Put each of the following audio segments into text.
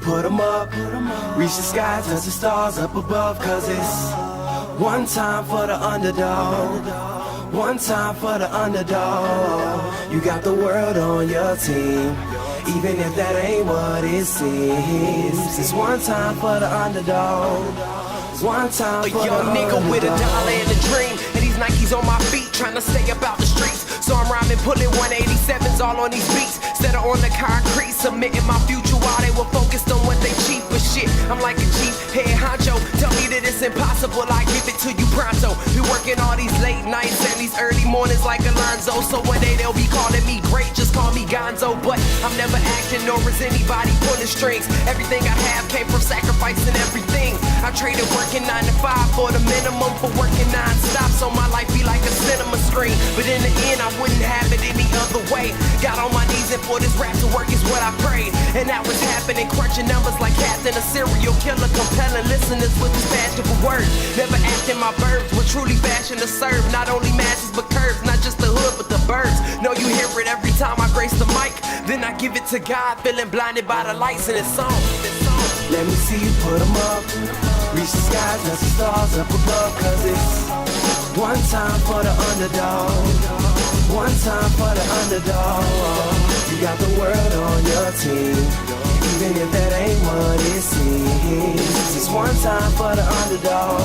put 'em up. Reach the sky, touch the stars up above. Cause it's one time for the underdog. One time for the underdog. You got the world on your team, even if that ain't what it seems. It's one time for the underdog. It's one time for the underdog. A young nigga with a dollar and a dream, and these Nikes on my feet, trying to stay about the streets. So I'm rhyming, pulling 187s all on these beats, instead of on the concrete, submitting my future while they were focused on what they cheap. But shit, I'm like a cheap head honcho. Tell me that it's impossible, I give it to you pronto. Been working all these late nights and these early mornings like Alonzo. So one day they'll be calling me great, just call me Gonzo. But I'm never acting nor is anybody pulling strings. Everything I have came from sacrificing everything. I traded working 9 to 5 for the minimum for working non-stop, so my life be like a cinema screen. But in the end I wouldn't have it any other way. Got on my knees and for this rap to work is what I prayed. And that was happening, crunching numbers like Captain, a serial killer, compelling listeners with his passion for words. Never acting my verbs, but truly passion to serve. Not only masses but curves, not just the hood but the birds. Know you hear it every time I grace the mic. Then I give it to God, feeling blinded by the lights in this song. Let me see you put 'em up. Reach the skies, touch the stars up above. Cause it's one time for the underdog. One time for the underdog. You got the world on your team, even if that ain't what it seems. It's one time for the underdog.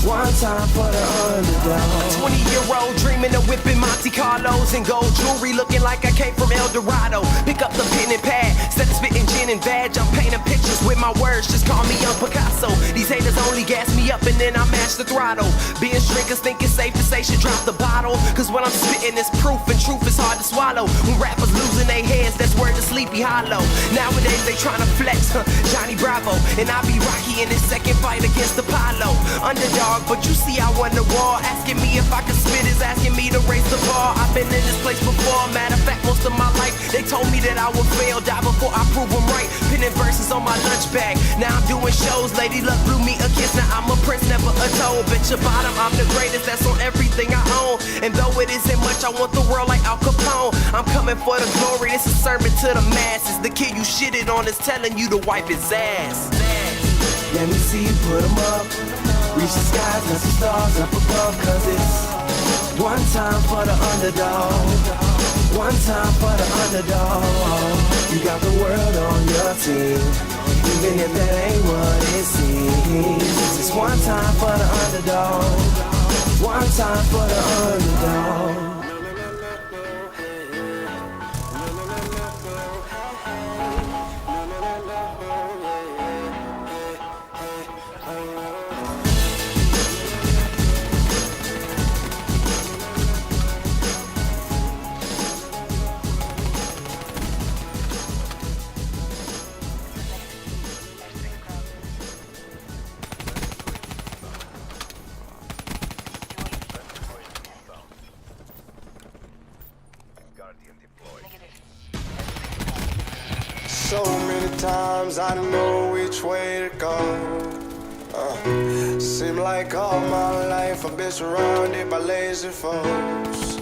One time for the underdog. A 20-year-old dreaming of whipping Monte Carlos and gold jewelry, looking like I came from El Dorado. Pick up the pen and pad, instead of spitting gin and vag, I'm painting pictures with my words, just call me young Picasso. These haters only gas me up and then I mash the throttle. Being strickers think it's safe to say should drop the bottle, cause what I'm spitting is proof and truth is hard to swallow. When rappers losing their heads, that's word to Sleepy Hollow. Nowadays they tryna flex, Johnny Bravo, and I be Rocky in his second fight against Apollo. Underdog, but you see I won the war. Asking me if I can spit is asking me to raise the bar. I've been in this place before, matter of fact most of my life. They told me that I would fail, die before I prove them right. Pinning verses on my lunch bag, now I'm doing shows. Lady Luck blew me a kiss, now I'm a prince, never a toad. Bet your bottom, I'm the greatest, that's on everything I own. And though it isn't much, I want the world like Al Capone. I'm coming for the glory, this is a sermon to the masses. The kid you shitted on is telling you to wipe his ass. Let me see you put 'em up. Reach the skies, touch the stars up above. Cause it's one time for the underdog. One time for the underdog. You got the world on your team, even if that ain't what it seems. It's one time for the underdog. One time for the underdog. So many times I know which way to go. Seem like all my life I've been surrounded by lazy folks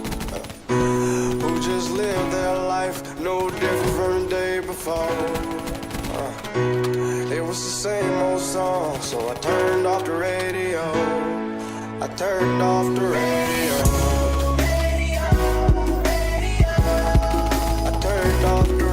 who just live their life no different from the day before. It was the same old song, so I turned off the radio. I turned off the radio. I turned off the radio.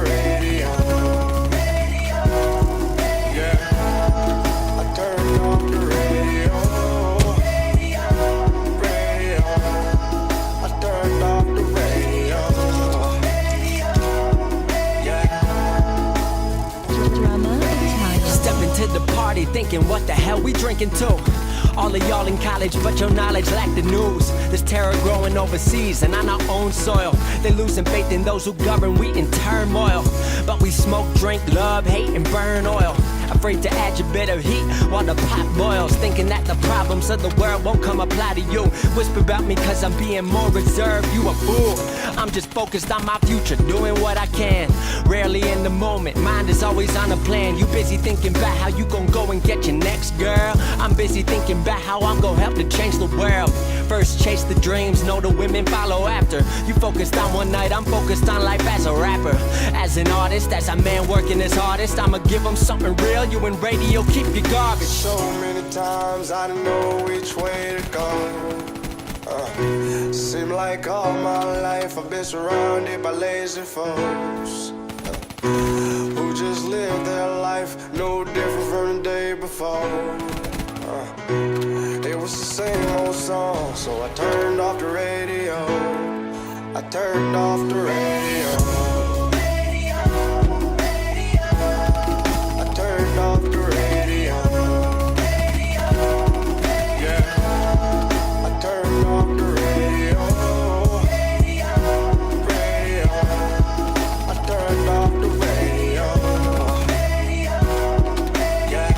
The party thinking what the hell we drinking to? All of y'all in college but your knowledge lack the news. There's terror growing overseas and on our own soil. They're losing faith in those who govern, we in turmoil. But we smoke, drink, love, hate and burn oil. Afraid to add your bit of heat while the pot boils. Thinking that the problems of the world won't come apply to you. Whisper about me cause I'm being more reserved, you a fool. I'm just focused on my future, doing what I can. Rarely in the moment, mind is always on a plan. You busy thinking about how you gon' go and get your next girl. I'm busy thinking about how I'm gon' help to change the world. First chase the dreams, know the women follow after. You focused on one night, I'm focused on life as a rapper. As an artist, as a man working his hardest, I'ma give them something real, you in radio, keep your garbage. So many times I didn't know which way to go. Seem like all my life I've been surrounded by lazy folks who just live their life no different from the day before. It was the same old song, so I turned off the radio. I turned off the radio. I turned off the radio. Yeah. I turned off the radio. Radio. I turned off the radio. Yeah.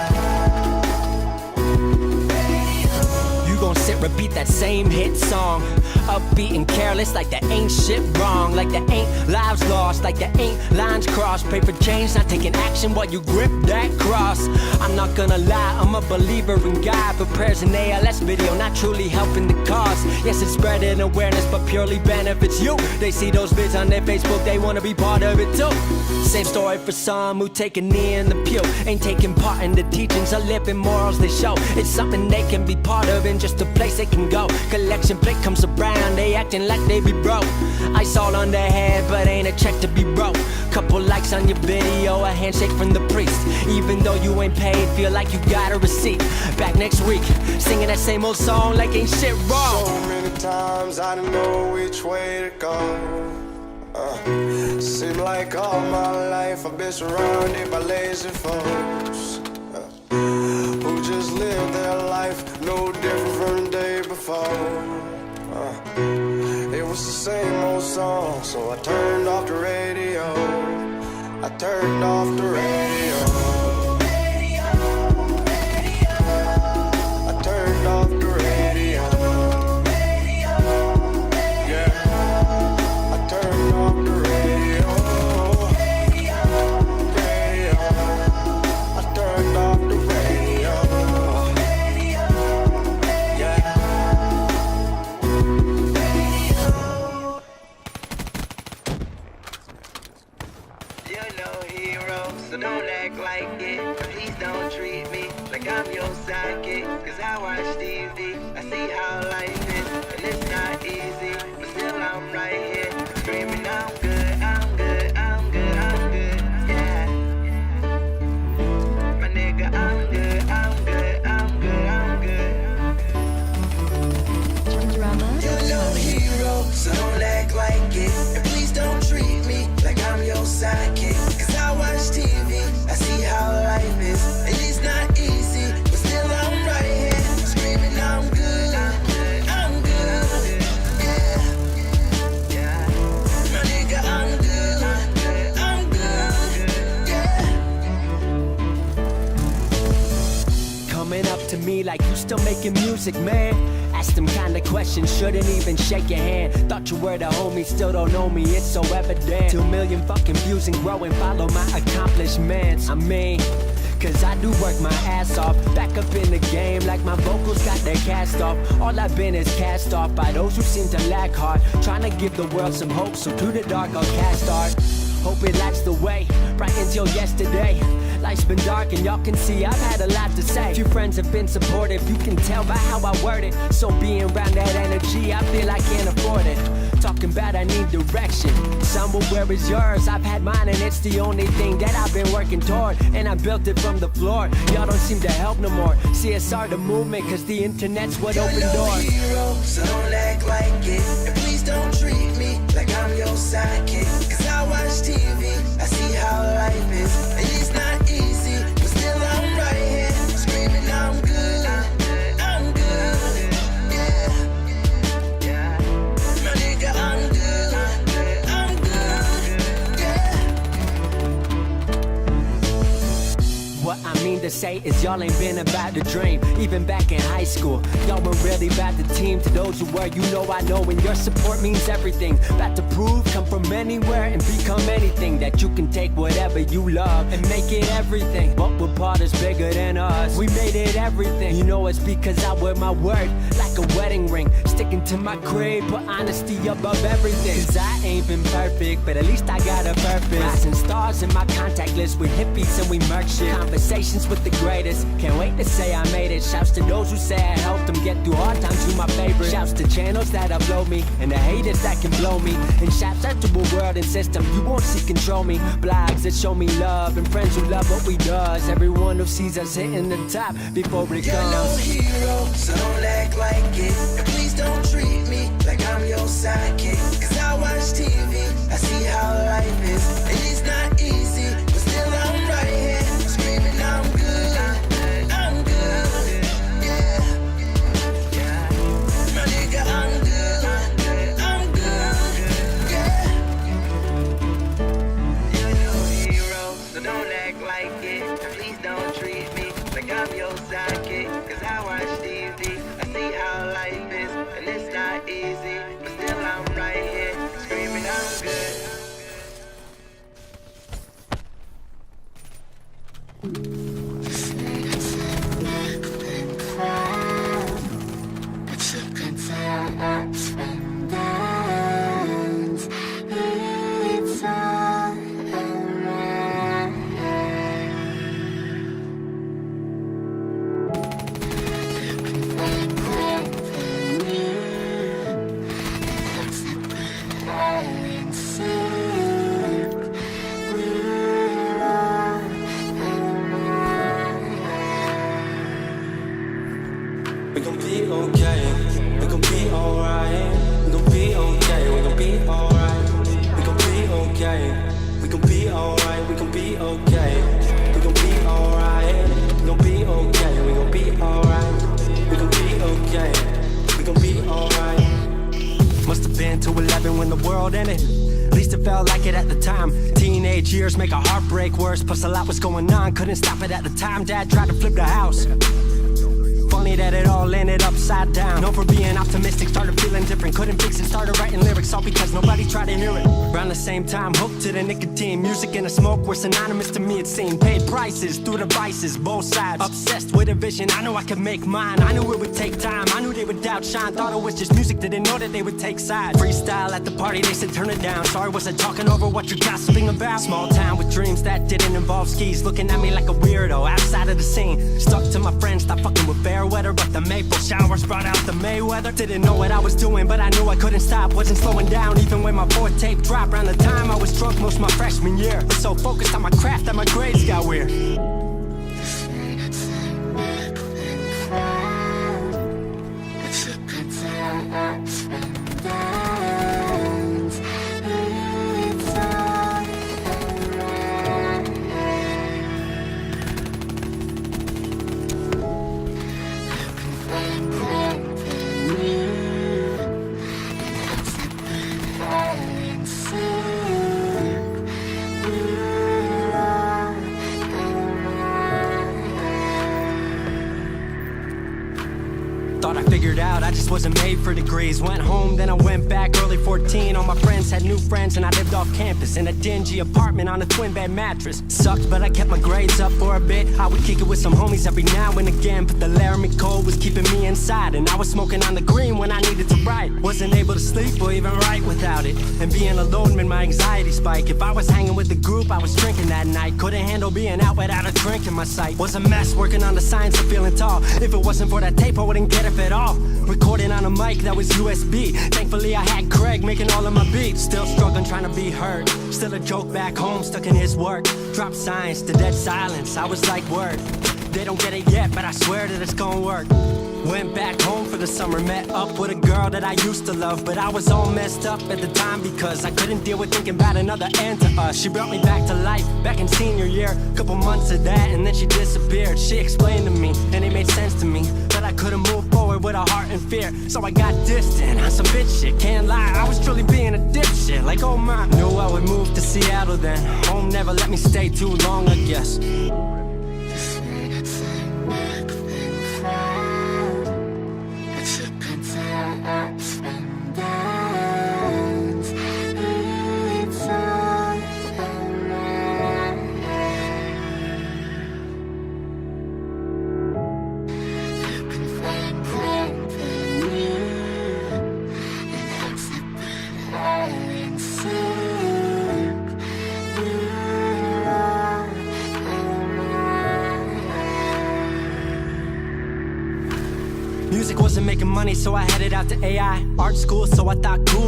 You gon' sit, repeat that same hit song. Upbeat and careless, like there ain't shit wrong, like there ain't lives lost, like there ain't lines crossed. Pray for change, not taking action while you grip that cross. I'm not gonna lie, I'm a believer in God, but prayers in ALS video not truly helping the cause. Yes, it's spreading awareness, but purely benefits you. They see those vids on their Facebook, they wanna be part of it too. Same story for some who take a knee in the pew, ain't taking part in the teachings or living morals they show. It's something they can be part of and just a place they can go. Collection plate comes around, they acting like they be broke. Ice all on their head, but ain't a check to be broke. Couple likes on your video, a handshake from the priest. Even though you ain't paid, feel like you got a receipt. Back next week, singing that same old song like ain't shit wrong. So many times I didn't know which way to go. Seem like all my life I've been surrounded by lazy folks who just live their life no different from the day before. It was the same old song, so I turned off the radio. I turned off the radio. I turned off the radio. Yeah. I turned off the radio. Radio. I turned off the radio. Yeah. You're no hero, so don't act like it. Please don't treat me like I'm your sidekick. Cause I watch TV, I see how life is, and it's not easy, but still I'm right here, screaming I'm good, I'm good, I'm good, I'm good, yeah. My nigga, I'm good, I'm good, I'm good, I'm good. You're no hero, so don't act like it. And please don't treat me like I'm your sidekick. Cause I watch TV, I see how life is, and it's not easy, but still I'm right here, screaming I'm good, I'm good, yeah. My nigga, I'm good, I'm good, yeah. Coming up to me like you still making music, man. Ask them kind of questions, shouldn't even shake your hand. Thought you were the homie, still don't know me, it's so evident. 2 million fucking views and growing, follow my accomplishments. I mean, cause I do work my ass off. Back up in the game like my vocals got their cast off. All I've been is cast off by those who seem to lag hard, trying to give the world some hope, so to the dark I'll cast art. Hope it lights the way, right until yesterday. Life's been dark and y'all can see I've had a lot to say. Few friends have been supportive, you can tell by how I word it. So being around that energy, I feel I can't afford it. Talking about I need direction, somewhere where is yours? I've had mine and it's the only thing that I've been working toward, and I built it from the floor. Y'all don't seem to help no more. CSR the movement, cause the internet's what opened doors. You're no hero, so don't act like it. And please don't treat me like I'm your sidekick. Cause I watch TV, I see how life is, and it's not easy, but still I'm right here, screaming I'm good, I'm good, yeah. My nigga, I'm good, I'm good, yeah. what I mean to say is y'all ain't been about the dream. Even back in high school, y'all weren't really about the team. To those who were, you know I know, and your support means everything. About to prove, come from anywhere and become anything. That you can take whatever you love and make it everything. But what part is bigger than us? We made it everything. You know it's because I wear my word like a wedding ring. Sticking to my grade, put honesty above everything. Cause I ain't been perfect, but at least I got a purpose. Rising stars in my contact list with hippies and we murk shit. Conversations with the greatest, can't wait to say I made it. Shouts to those who say I helped them get through hard times, you my favorite. Shouts to channels that upload me and the haters that can blow me. And shouts out to a world and system you won't see control me. Blogs that show me love and friends who love what we does. Everyone who sees us hitting the top before it comes. You're no hero, so don't act like it. And please don't treat me like I'm your sidekick. Cause I watch TV, I see how life is. And it's not easy, but still I'm right here screaming I'm good, I'm good, yeah. My nigga, I'm good, yeah. You're no hero, so don't act like it. And please don't treat me like I'm your sidekick. Cause I watch TV, I see how life is. And it's not easy, but still I'm right here screaming I'm good. We gon' be okay, we gon' be alright. We gon' be okay, we gon' be alright. We gon' be okay, we gon' be alright. We gon' be okay, we gon' be alright. We gon' be okay, we gon' be alright. We gon' be okay, we gon' be alright. Must have been to 11 when the world ended. At least it felt like it at the time. Teenage years make a heartbreak worse. Plus a lot was going on, couldn't stop it at the time. Dad tried to flip the house. Funny that it all ended upside down. Known for being optimistic, started feeling different. Couldn't fix it, started writing lyrics, all because nobody tried to hear it. Around the same time, hooked to the nicotine. Music and the smoke were synonymous to me, it seemed. Paid prices through devices, both sides. Obsessed with a vision, I knew I could make mine. I knew it would take time, I knew they would outshine. Thought it was just music, didn't know that they would take sides. Freestyle at the party, they said turn it down. Sorry, was I talking over what you're gossiping about? Small town with dreams that didn't involve skis. Looking at me like a weirdo, outside of the scene. Stuck to my friends, stopped fucking with fair weather. But the maple showers brought out the Mayweather. Didn't know what I was doing, but I knew I couldn't stop. Wasn't slowing down, even when my fourth tape dropped. Around the time I was drunk most of my freshman year. Was so focused on my craft that my grades got weird. Thought I figured out I just wasn't made for degrees. Went home, then I went back early 14. All my friends had new friends and I lived off campus in a dingy apartment on a twin bed mattress. Sucked, but I kept my grades up for a bit. I would kick it with some homies every now and again, but the Laramie cold was keeping me inside. And I was smoking on the green when I needed to write. Wasn't able to sleep or even write without it. And being alone made my anxiety spike. If I was hanging with the group, I was drinking that night. Couldn't handle being out without a drink in my sight. Was a mess working on the science of feeling tall. If it wasn't for that tape, I wouldn't get it at all. Recording on a mic that was USB. Thankfully I had Craig making all of my beats. Still struggling trying to be heard. Still a joke back home, stuck in his work. Drop science to dead silence. I was like, word. They don't get it yet, but I swear that it's gonna work. Went back home for the summer, met up with a girl that I used to love. But I was all messed up at the time because I couldn't deal with thinking about another end to us. She brought me back to life, back in senior year. Couple months of that and then she disappeared. She explained to me, and it made sense to me, that I couldn't move forward with a heart in fear. So I got distant on some bitch shit, can't lie, I was truly being a dipshit. Like oh my, knew I would move to Seattle then. Home never let me stay too long, I guess. Music wasn't making money, so I headed out to AI art school, so I thought cool.